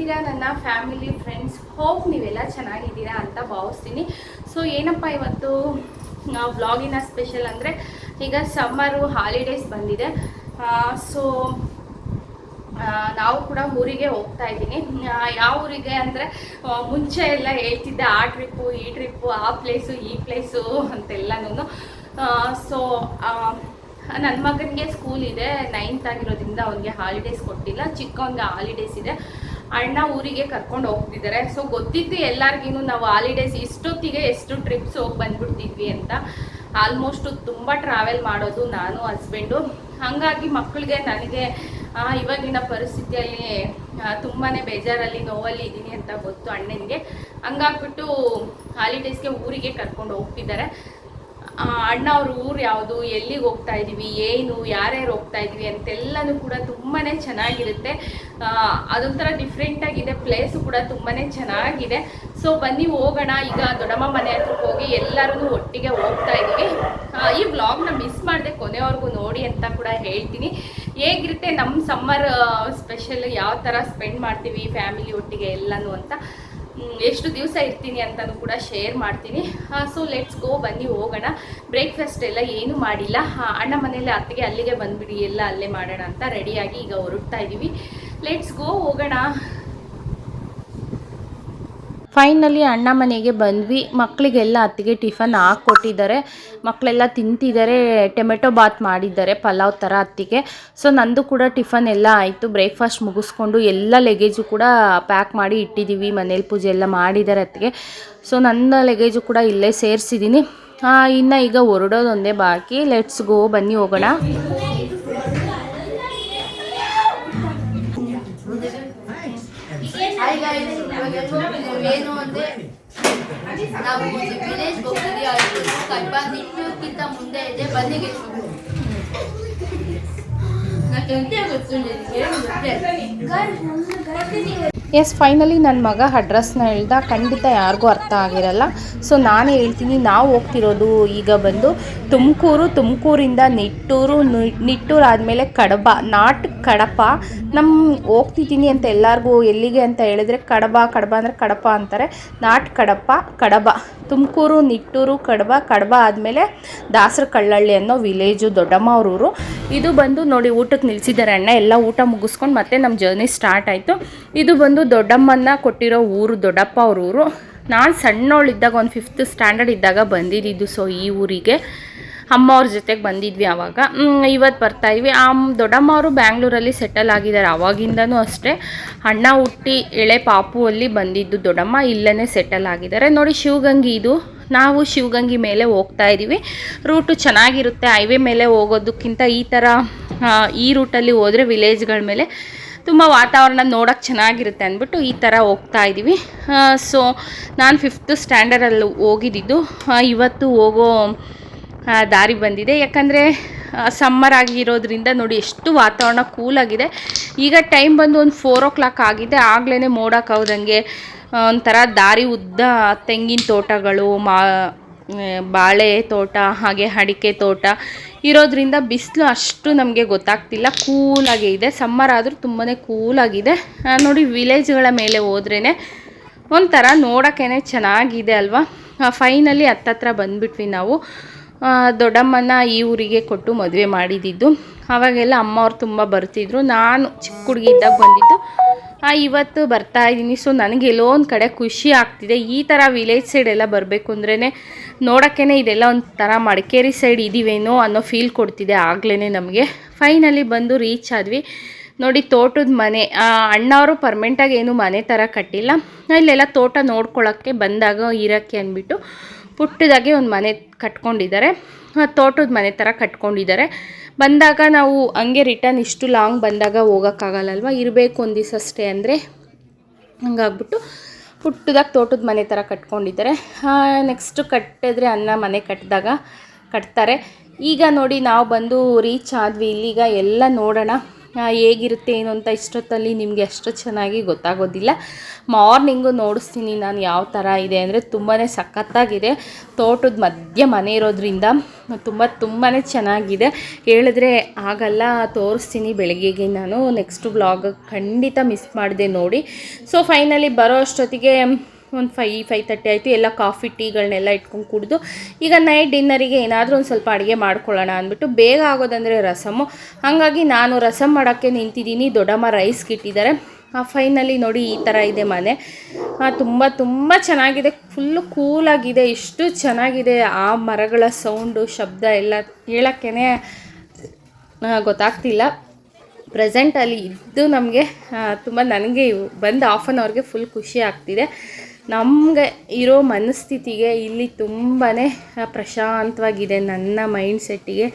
ಹೇಗಿದ್ದೀರಾ ನನ್ನ family friends? Hope ನೀವೆಲ್ಲ ಚೆನ್ನಾಗಿದ್ದೀರಾ ಅಂತ ಭಾವಿಸ್ತೀನಿ. ಸೊ ಏನಪ್ಪ ಇವತ್ತು ವ್ಲಾಗಿನ ಸ್ಪೆಷಲ್ ಅಂದರೆ, ಈಗ ಸಮ್ಮರು ಹಾಲಿಡೇಸ್ ಬಂದಿದೆ. ಸೊ ನಾವು ಕೂಡ ಊರಿಗೆ ಹೋಗ್ತಾ ಇದ್ದೀನಿ. ಯಾವ ಊರಿಗೆ ಅಂದರೆ, ಮುಂಚೆ ಎಲ್ಲ ಹೇಳ್ತಿದ್ದೆ ಆ ಟ್ರಿಪ್ಪು ಈ ಟ್ರಿಪ್ಪು, ಆ ಪ್ಲೇಸು ಈ ಪ್ಲೇಸು ಅಂತೆಲ್ಲನೂ. ಸೊ ನನ್ನ ಮಗನಿಗೆ ಸ್ಕೂಲ್ ಇದೆ, 9th ಆಗಿರೋದ್ರಿಂದ ಅವನಿಗೆ ಹಾಲಿಡೇಸ್ ಕೊಟ್ಟಿಲ್ಲ. ಚಿಕ್ಕವನಿಗೆ ಹಾಲಿಡೇಸ್ ಇದೆ. ಅಣ್ಣ ಊರಿಗೆ ಕರ್ಕೊಂಡು ಹೋಗ್ತಿದ್ದಾರೆ. ಸೊ ಗೊತ್ತಿತ್ತು ಎಲ್ಲರಿಗೂ ನಾವು ಹಾಲಿಡೇಸ್ ಇಷ್ಟೊತ್ತಿಗೆ ಎಷ್ಟು ಟ್ರಿಪ್ಸ್ ಹೋಗಿ ಬಂದ್ಬಿಡ್ತಿದ್ವಿ ಅಂತ. ಆಲ್ಮೋಸ್ಟು ತುಂಬ ಟ್ರಾವೆಲ್ ಮಾಡೋದು ನಾನು ಹಸ್ಬೆಂಡು. ಹಾಗಾಗಿ ಮಕ್ಕಳಿಗೆ ನನಗೆ ಇವಾಗಿನ ಪರಿಸ್ಥಿತಿಯಲ್ಲಿ ತುಂಬಾ ಬೇಜಾರಲ್ಲಿ ನೋವಲ್ಲಿ ಇದ್ದೀನಿ ಅಂತ ಗೊತ್ತು ಅಣ್ಣನಿಗೆ. ಹಂಗಾಗ್ಬಿಟ್ಟು ಹಾಲಿಡೇಸ್ಗೆ ಊರಿಗೆ ಕರ್ಕೊಂಡು ಹೋಗ್ತಿದ್ದಾರೆ. ಅಣ್ಣ ಅವ್ರ ಊರು ಯಾವುದು, ಎಲ್ಲಿಗೆ ಹೋಗ್ತಾ ಇದ್ದೀವಿ, ಏನು, ಯಾರ್ಯಾರು ಹೋಗ್ತಾ ಇದ್ವಿ ಅಂತೆಲ್ಲನೂ ಕೂಡ ತುಂಬಾ ಚೆನ್ನಾಗಿರುತ್ತೆ. ಅದೊಂಥರ ಡಿಫ್ರೆಂಟಾಗಿದೆ. ಪ್ಲೇಸು ಕೂಡ ತುಂಬಾ ಚೆನ್ನಾಗಿದೆ. ಸೊ ಬನ್ನಿ ಹೋಗೋಣ. ಈಗ ದೊಡ್ಡಮ್ಮ ಮನೆ ಹತ್ರಕ್ಕೆ ಹೋಗಿ ಎಲ್ಲರೂ ಒಟ್ಟಿಗೆ ಹೋಗ್ತಾ ಇದ್ದೀವಿ. ಈ ವ್ಲಾಗ್ನ ಮಿಸ್ ಮಾಡಿದೆ, ಕೊನೆವರೆಗೂ ನೋಡಿ ಅಂತ ಕೂಡ ಹೇಳ್ತೀನಿ. ಹೇಗಿರುತ್ತೆ ನಮ್ಮ ಸಮ್ಮರ್ ಸ್ಪೆಷಲ್, ಯಾವ ಥರ ಸ್ಪೆಂಡ್ ಮಾಡ್ತೀವಿ ಫ್ಯಾಮಿಲಿ ಒಟ್ಟಿಗೆ ಎಲ್ಲನೂ ಅಂತ, ಎಷ್ಟು ದಿವಸ ಇರ್ತೀನಿ ಅಂತಲೂ ಕೂಡ ಶೇರ್ ಮಾಡ್ತೀನಿ. ಸೊ ಲೆಟ್ಸ್ ಗೋ, ಬನ್ನಿ ಹೋಗೋಣ. ಬ್ರೇಕ್ಫಾಸ್ಟ್ ಎಲ್ಲ ಏನೂ ಮಾಡಿಲ್ಲ. ಅಣ್ಣ ಮನೇಲಿ ಅತ್ತಿಗೆ ಅಲ್ಲಿಗೆ ಬಂದುಬಿಡಿ, ಎಲ್ಲ ಅಲ್ಲೇ ಮಾಡೋಣ ಅಂತ ರೆಡಿಯಾಗಿ ಈಗ ಹೊರಡ್ತಾ ಇದ್ದೀವಿ. ಲೆಟ್ಸ್ ಗೋ, ಹೋಗೋಣ. ಫೈನಲಿ ಅಣ್ಣ ಮನೆಗೆ ಬಂದ್ವಿ. ಮಕ್ಕಳಿಗೆಲ್ಲ ಅತ್ತಿಗೆ ಟಿಫನ್ ಹಾಕ್ಕೊಟ್ಟಿದ್ದಾರೆ. ಮಕ್ಕಳೆಲ್ಲ ತಿಂತಿದ್ದಾರೆ. ಟೊಮೆಟೊ ಬಾತ್ ಮಾಡಿದ್ದಾರೆ, ಪಲಾವ್ ಥರ ಅತ್ತಿಗೆ. ಸೊ ನಂದು ಕೂಡ ಟಿಫನ್ ಎಲ್ಲ ಆಯಿತು. ಬ್ರೇಕ್ಫಾಸ್ಟ್ ಮುಗಿಸ್ಕೊಂಡು ಎಲ್ಲ ಲಗೇಜು ಕೂಡ ಪ್ಯಾಕ್ ಮಾಡಿ ಇಟ್ಟಿದ್ದೀವಿ. ಮನೇಲಿ ಪೂಜೆ ಎಲ್ಲ ಮಾಡಿದ್ದಾರೆ ಅತ್ತಿಗೆ. ಸೊ ನನ್ನ ಲಗೇಜು ಕೂಡ ಇಲ್ಲೇ ಸೇರಿಸಿದ್ದೀನಿ. ಇನ್ನು ಈಗ ಹೊರಡೋದೊಂದೇ ಬಾಕಿ. ಲೆಟ್ಸ್ ಗೋ, ಬನ್ನಿ ಹೋಗೋಣ. ಏನು ಅಂದರೆ, ನಾವು ವಿಲೇಜ್ ಹೋಗ್ತೀವಿ. ಕಡ್ಬ ನಿಟ್ಟಕ್ಕಿಂತ ಮುಂದೆ ಇದೆ ಬಂದಿಗೆ ಎಸ್, ಫೈನಲಿ ನನ್ನ ಮಗ ಅಡ್ರೆಸ್ನ ಹೇಳ್ದ. ಖಂಡಿತ ಯಾರಿಗೂ ಅರ್ಥ ಆಗಿರಲ್ಲ. ಸೊ ನಾನು ಹೇಳ್ತೀನಿ, ನಾವು ಹೋಗ್ತಿರೋದು ಈಗ ಬಂದು ತುಮಕೂರಿಂದ ನಿಟ್ಟೂರು ಆದಮೇಲೆ ಕಡಬ, ನಾಟ್ ಕಡಪ. ಹೋಗ್ತಿದ್ದೀನಿ ಅಂತ ಎಲ್ಲರಿಗೂ ಎಲ್ಲಿಗೆ ಅಂತ ಹೇಳಿದ್ರೆ ಕಡಬ ಅಂದರೆ ಕಡಪ ಅಂತಾರೆ. ನಾಟ್ ಕಡಬ. ತುಮಕೂರು, ನಿಟ್ಟೂರು, ಕಡಬ ಆದಮೇಲೆ ದಾಸರ ಕಳ್ಳಳ್ಳಿ ಅನ್ನೋ ವಿಲೇಜು, ದೊಡ್ಡಮ್ಮ ಅವ್ರ ಊರು. ಇದು ಬಂದು ನೋಡಿ, ಊಟಕ್ಕೆ ನಿಲ್ಲಿಸಿದ್ದಾರೆ ಅಣ್ಣ. ಎಲ್ಲ ಊಟ ಮುಗಿಸ್ಕೊಂಡು ಮತ್ತೆ ನಮ್ಮ ಜರ್ನಿ ಸ್ಟಾರ್ಟ್ ಆಯಿತು. ಇದು ಬಂದು ದೊಡ್ಡಮ್ಮನ ಕೊಟ್ಟಿರೋ ಊರು, ದೊಡ್ಡಪ್ಪ ಅವ್ರ ಊರು. ನಾನು ಸಣ್ಣವಳಿದ್ದಾಗ, ಒಂದು 5th ಸ್ಟ್ಯಾಂಡರ್ಡ್ ಇದ್ದಾಗ ಬಂದಿದ್ದು. ಸೊ ಈ ಊರಿಗೆ ಅಮ್ಮ ಅವ್ರ ಜೊತೆಗೆ ಬಂದಿದ್ವಿ ಆವಾಗ. ಇವತ್ತು ಬರ್ತಾಯಿದ್ವಿ. ದೊಡ್ಡಮ್ಮ ಅವರು ಬ್ಯಾಂಗ್ಳೂರಲ್ಲಿ ಸೆಟಲ್ ಆಗಿದ್ದಾರೆ. ಆವಾಗಿಂದನೂ ಅಷ್ಟೇ. ಅಣ್ಣ ಹುಟ್ಟಿ ಎಳೆ ಪಾಪು ಅಲ್ಲಿ ಬಂದಿದ್ದು ದೊಡ್ಡಮ್ಮ, ಇಲ್ಲೇ ಸೆಟಲ್ ಆಗಿದ್ದಾರೆ. ನೋಡಿ ಶಿವಗಂಗಿ ಇದು. ನಾವು ಶಿವಗಂಗಿ ಮೇಲೆ ಹೋಗ್ತಾ ಇದ್ದೀವಿ. ರೂಟು ಚೆನ್ನಾಗಿರುತ್ತೆ. ಹೈವೇ ಮೇಲೆ ಹೋಗೋದಕ್ಕಿಂತ ಈ ರೂಟಲ್ಲಿ ಹೋದರೆ ವಿಲೇಜ್ಗಳ ಮೇಲೆ ತುಂಬ ವಾತಾವರಣ ನೋಡೋಕ್ಕೆ ಚೆನ್ನಾಗಿರುತ್ತೆ ಅಂದ್ಬಿಟ್ಟು ಈ ಥರ ಹೋಗ್ತಾ ಇದ್ದೀವಿ. ಸೊ ನಾನು 5th ಸ್ಟ್ಯಾಂಡರ್ಡಲ್ಲಿ ಹೋಗಿದ್ದು. ಇವತ್ತು ಹೋಗೋ ದಾರಿ ಬಂದಿದೆ. ಯಾಕಂದರೆ ಸಮ್ಮರ್ ಆಗಿರೋದ್ರಿಂದ ನೋಡಿ ಎಷ್ಟು ವಾತಾವರಣ ಕೂಲಾಗಿದೆ. ಈಗ ಟೈಮ್ ಬಂದು ಒಂದು 4 o'clock ಆಗಿದೆ. ಆಗಲೇ ಮೋಡ ಕವ್ದಂಗೆ ಒಂಥರ ದಾರಿ ಉದ್ದ ತೆಂಗಿನ ತೋಟಗಳು, ಬಾಳೆ ತೋಟ, ಹಾಗೆ ಅಡಿಕೆ ತೋಟ ಇರೋದ್ರಿಂದ ಬಿಸಿಲು ಅಷ್ಟು ನಮಗೆ ಗೊತ್ತಾಗ್ತಿಲ್ಲ. ಕೂಲಾಗೇ ಇದೆ. ಸಮ್ಮರ್ ಆದರೂ ತುಂಬಾ ಕೂಲಾಗಿದೆ. ನೋಡಿ ವಿಲೇಜ್ಗಳ ಮೇಲೆ ಹೋದ್ರೇ ಒಂಥರ ನೋಡೋಕ್ಕೇ ಚೆನ್ನಾಗಿದೆ ಅಲ್ವಾ. ಫೈನಲಿ ಹತ್ತತ್ರ ಬಂದುಬಿಟ್ವಿ ನಾವು. ದೊಡ್ಡಮ್ಮನ ಈ ಊರಿಗೆ ಕೊಟ್ಟು ಮದುವೆ ಮಾಡಿದ್ದು. ಆವಾಗೆಲ್ಲ ಅಮ್ಮ ಅವ್ರು ತುಂಬ ಬರ್ತಿದ್ರು. ನಾನು ಚಿಕ್ಕ ಹುಡುಗಿ ಇದ್ದಾಗ ಬಂದಿದ್ದು. ಇವತ್ತು ಬರ್ತಾ ಇದ್ದೀನಿ. ಸೊ ನನಗೆಲ್ಲೋ ಒಂದು ಕಡೆ ಖುಷಿ ಆಗ್ತಿದೆ. ಈ ಥರ ವಿಲೇಜ್ ಸೈಡ್ ಎಲ್ಲ ಬರಬೇಕು ಅಂದ್ರೇ ನೋಡೋಕ್ಕೇ ಇದೆಲ್ಲ ಒಂಥರ ಮಡಿಕೇರಿ ಸೈಡ್ ಇದ್ದೀವೇನೋ ಅನ್ನೋ ಫೀಲ್ ಕೊಡ್ತಿದೆ ಆಗಲೇ ನಮಗೆ. ಫೈನಲಿ ಬಂದು ರೀಚ್ ಆದ್ವಿ. ನೋಡಿ ತೋಟದ ಮನೆ. ಅಣ್ಣವರು ಪರ್ಮೆಂಟಾಗಿ ಏನು ಮನೆ ಥರ ಕಟ್ಟಿಲ್ಲ. ಇಲ್ಲೆಲ್ಲ ತೋಟ ನೋಡ್ಕೊಳ್ಳೋಕ್ಕೆ ಬಂದಾಗ ಇರೋಕ್ಕೆ ಅಂದ್ಬಿಟ್ಟು ಪುಟ್ಟದಾಗೆ ಒಂದು ಮನೆ ಕಟ್ಕೊಂಡಿದ್ದಾರೆ. ತೋಟದ ಮನೆ ಥರ ಕಟ್ಕೊಂಡಿದ್ದಾರೆ. ಬಂದಾಗ ನಾವು ಹಂಗೆ ರಿಟರ್ನ್ ಇಷ್ಟು ಲಾಂಗ್ ಬಂದಾಗ ಹೋಗೋಕ್ಕಾಗಲ್ಲಲ್ವ, ಇರಬೇಕು ಒಂದು ದಿವಸ ಅಷ್ಟೇ ಅಂದರೆ. ಹಂಗಾಗ್ಬಿಟ್ಟು ಪುಟ್ಟದಾಗಿ ತೋಟದ ಮನೆ ಥರ ಕಟ್ಕೊಂಡಿದ್ದಾರೆ. ನೆಕ್ಸ್ಟು ಕಟ್ಟಿದ್ರೆ ಮನೆ ಕಟ್ತಾರೆ. ಈಗ ನೋಡಿ ನಾವು ಬಂದು ರೀಚ್ ಆದ್ವಿ. ಇಲ್ಲಿಗ ಎಲ್ಲ ನೋಡೋಣ. ಹೇಗಿರುತ್ತೆ ಏನು ಅಂತ ಇಷ್ಟೊತ್ತಲ್ಲಿ ನಿಮಗೆ ಅಷ್ಟು ಚೆನ್ನಾಗಿ ಗೊತ್ತಾಗೋದಿಲ್ಲ. ಮಾರ್ನಿಂಗು ನೋಡಿಸ್ತೀನಿ ನಾನು ಯಾವ ಥರ ಇದೆ ಅಂದರೆ ತುಂಬಾ ಸಖತ್ತಾಗಿದೆ. ತೋಟದ ಮಧ್ಯೆ ಮನೆ ಇರೋದ್ರಿಂದ ತುಂಬಾ ಚೆನ್ನಾಗಿದೆ. ಹೇಳಿದ್ರೆ ಆಗಲ್ಲ, ತೋರಿಸ್ತೀನಿ ಬೆಳಗ್ಗೆಗೆ. ನಾನು ನೆಕ್ಸ್ಟ್ ವ್ಲಾಗ್ ಖಂಡಿತ ಮಿಸ್ ಮಾಡಿದೆ ನೋಡಿ. ಸೊ ಫೈನಲಿ ಬರೋ ಅಷ್ಟೊತ್ತಿಗೆ ಒಂದು 5:30 ಆಯಿತು. ಎಲ್ಲ ಕಾಫಿ ಟೀಗಳನ್ನೆಲ್ಲ ಇಟ್ಕೊಂಡು ಕುಡಿದು ಈಗ ನೈಟ್ ಡಿನ್ನರಿಗೆ ಏನಾದರೂ ಒಂದು ಸ್ವಲ್ಪ ಅಡುಗೆ ಮಾಡ್ಕೊಳ್ಳೋಣ ಅಂದ್ಬಿಟ್ಟು, ಬೇಗ ಆಗೋದಂದರೆ ರಸಮ್ಮು. ಹಾಗಾಗಿ ನಾನು ರಸಮ್ ಮಾಡೋಕ್ಕೆ ನಿಂತಿದ್ದೀನಿ. ದೊಡ್ಡಮ್ಮ ರೈಸ್ಗೆ ಇಟ್ಟಿದ್ದಾರೆ. ಫೈನಲಿ ನೋಡಿ ಈ ಥರ ಇದೆ ಮನೆ. ತುಂಬ ಚೆನ್ನಾಗಿದೆ. ಫುಲ್ಲು ಕೂಲಾಗಿದೆ. ಎಷ್ಟು ಚೆನ್ನಾಗಿದೆ. ಆ ಮರಗಳ ಸೌಂಡು ಶಬ್ದ ಎಲ್ಲ ಹೇಳೋಕ್ಕೇ ಗೊತ್ತಾಗ್ತಿಲ್ಲ. ಪ್ರೆಸೆಂಟಲ್ಲಿ ಇದ್ದು ನಮಗೆ ತುಂಬ, ನನಗೆ ಬಂದು ಹಾಫ್ ಆನ್ ಅವರ್ಗೆ ಫುಲ್ ಖುಷಿ ಆಗ್ತಿದೆ. ನಮಗೆ ಇರೋ ಮನಸ್ಥಿತಿಗೆ ಇಲ್ಲಿ ತುಂಬಾ ಪ್ರಶಾಂತವಾಗಿದೆ. ನನ್ನ ಮೈಂಡ್ಸೆಟ್ಟಿಗೆ,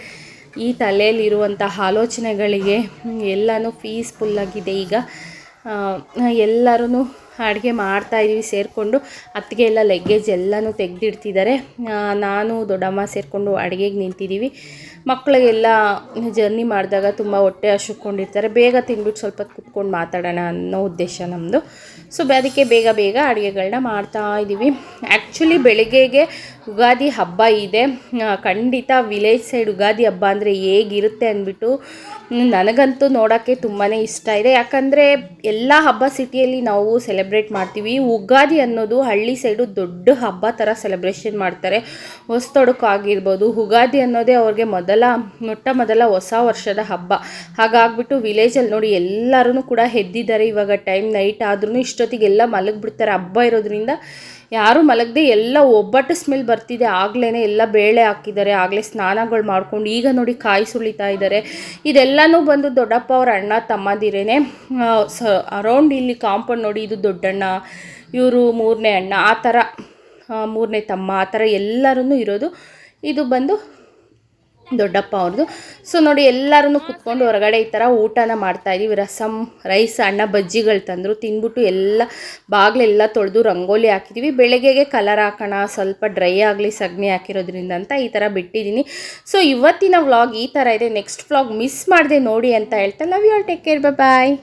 ಈ ತಲೆಯಲ್ಲಿರುವಂಥ ಆಲೋಚನೆಗಳಿಗೆ ಎಲ್ಲನೂ ಪೀಸ್ಫುಲ್ಲಾಗಿದೆ. ಈಗ ಎಲ್ಲರೂ ಅಡುಗೆ ಮಾಡ್ತಾಯಿದ್ದೀವಿ ಸೇರಿಕೊಂಡು. ಅತ್ತಿಗೆ ಎಲ್ಲ ಲಗ್ಗೇಜ್ ಎಲ್ಲನೂ ತೆಗೆದಿಡ್ತಿದ್ದಾರೆ. ನಾನು ದೊಡ್ಡಮ್ಮ ಸೇರಿಕೊಂಡು ಅಡುಗೆಗೆ ನಿಂತಿದ್ದೀವಿ. ಮಕ್ಕಳಿಗೆಲ್ಲ ಜರ್ನಿ ಮಾಡಿದಾಗ ತುಂಬ ಹೊಟ್ಟೆ ಹಸಿಕೊಂಡಿರ್ತಾರೆ. ಬೇಗ ತಿಂದ್ಬಿಟ್ಟು ಸ್ವಲ್ಪ ಕುತ್ಕೊಂಡು ಮಾತಾಡೋಣ ಅನ್ನೋ ಉದ್ದೇಶ ನಮ್ಮದು. ಸೊ ಅದಕ್ಕೆ ಬೇಗ ಅಡುಗೆಗಳನ್ನ ಮಾಡ್ತಾಯಿದ್ದೀವಿ. ಆ್ಯಕ್ಚುಲಿ ಬೆಳಗ್ಗೆಗೆ ಯುಗಾದಿ ಹಬ್ಬ ಇದೆ. ಖಂಡಿತ ವಿಲೇಜ್ ಸೈಡ್ ಯುಗಾದಿ ಹಬ್ಬ ಅಂದರೆ ಹೇಗಿರುತ್ತೆ ಅಂದ್ಬಿಟ್ಟು ನನಗಂತೂ ನೋಡೋಕ್ಕೆ ತುಂಬಾ ಇಷ್ಟ ಇದೆ. ಯಾಕಂದರೆ ಎಲ್ಲ ಹಬ್ಬ ಸಿಟಿಯಲ್ಲಿ ನಾವು ಸೆಲೆಬ್ರೇಟ್ ಮಾಡ್ತೀವಿ. ಯುಗಾದಿ ಅನ್ನೋದು ಹಳ್ಳಿ ಸೈಡು ದೊಡ್ಡ ಹಬ್ಬ ಥರ ಸೆಲೆಬ್ರೇಷನ್ ಮಾಡ್ತಾರೆ. ಹೊಸತೊಡಕಾಗಿರ್ಬೋದು, ಯುಗಾದಿ ಅನ್ನೋದೇ ಅವ್ರಿಗೆ ಮೊಟ್ಟ ಮೊದಲ ಹೊಸ ವರ್ಷದ ಹಬ್ಬ. ಹಾಗಾಗ್ಬಿಟ್ಟು ವಿಲೇಜಲ್ಲಿ ನೋಡಿ ಎಲ್ಲರೂ ಕೂಡ ಎದ್ದಿದ್ದಾರೆ. ಇವಾಗ ಟೈಮ್ ನೈಟ್ ಆದ್ರೂ ಇಷ್ಟೊತ್ತಿಗೆಲ್ಲ ಮಲಗಿಬಿಡ್ತಾರೆ. ಹಬ್ಬ ಇರೋದ್ರಿಂದ ಯಾರೂ ಮಲಗದೆ ಎಲ್ಲ ಒಬ್ಬಟ್ಟು ಸ್ಮೆಲ್ ಬರ್ತಿದೆ. ಆಗಲೇ ಎಲ್ಲ ಬೇಳೆ ಹಾಕಿದ್ದಾರೆ. ಆಗಲೇ ಸ್ನಾನಗಳು ಮಾಡ್ಕೊಂಡು ಈಗ ನೋಡಿ ಕಾಯಿ ಸುಳಿತಾ ಇದ್ದಾರೆ. ಇದೆಲ್ಲನೂ ಬಂದು ದೊಡ್ಡಪ್ಪ ಅವ್ರ ಅಣ್ಣ ತಮ್ಮದಿರೇನೆ. ಅರೌಂಡ್ ಇಲ್ಲಿ ಕಾಂಪೌಂಡ್ ನೋಡಿ, ಇದು ದೊಡ್ಡಣ್ಣ, ಇವರು ಮೂರನೇ ಅಣ್ಣ, ಆ ಥರ ಮೂರನೇ ತಮ್ಮ, ಆ ಥರ ಎಲ್ಲರೂ ಇರೋದು. ಇದು ಬಂದು ದೊಡ್ಡಪ್ಪ ಅವ್ರದ್ದು. ಸೊ ನೋಡಿ ಎಲ್ಲರೂ ಕುತ್ಕೊಂಡು ಹೊರಗಡೆ ಈ ಥರ ಊಟನ ಮಾಡ್ತಾಯಿದ್ದೀವಿ. ರಸಮ್, ರೈಸ್, ಅಣ್ಣ ಬಜ್ಜಿಗಳು ತಂದರು. ತಿಂದ್ಬಿಟ್ಟು ಎಲ್ಲ ಬಾಗಿಲೆಲ್ಲ ತೊಳೆದು ರಂಗೋಲಿ ಹಾಕಿದ್ದೀವಿ. ಬೆಳಗ್ಗೆಗೆ ಕಲರ್ ಹಾಕೋಣ, ಸ್ವಲ್ಪ ಡ್ರೈ ಆಗಲಿ ಸಗಣಿ ಹಾಕಿರೋದ್ರಿಂದ ಅಂತ ಈ ಥರ ಬಿಟ್ಟಿದ್ದೀನಿ. ಸೊ ಇವತ್ತಿನ ವ್ಲಾಗ್ ಈ ಥರ ಇದೆ. ನೆಕ್ಸ್ಟ್ ವ್ಲಾಗ್ ಮಿಸ್ ಮಾಡಿದೆ ನೋಡಿ ಅಂತ ಹೇಳ್ತಾ love you all, take care, bye.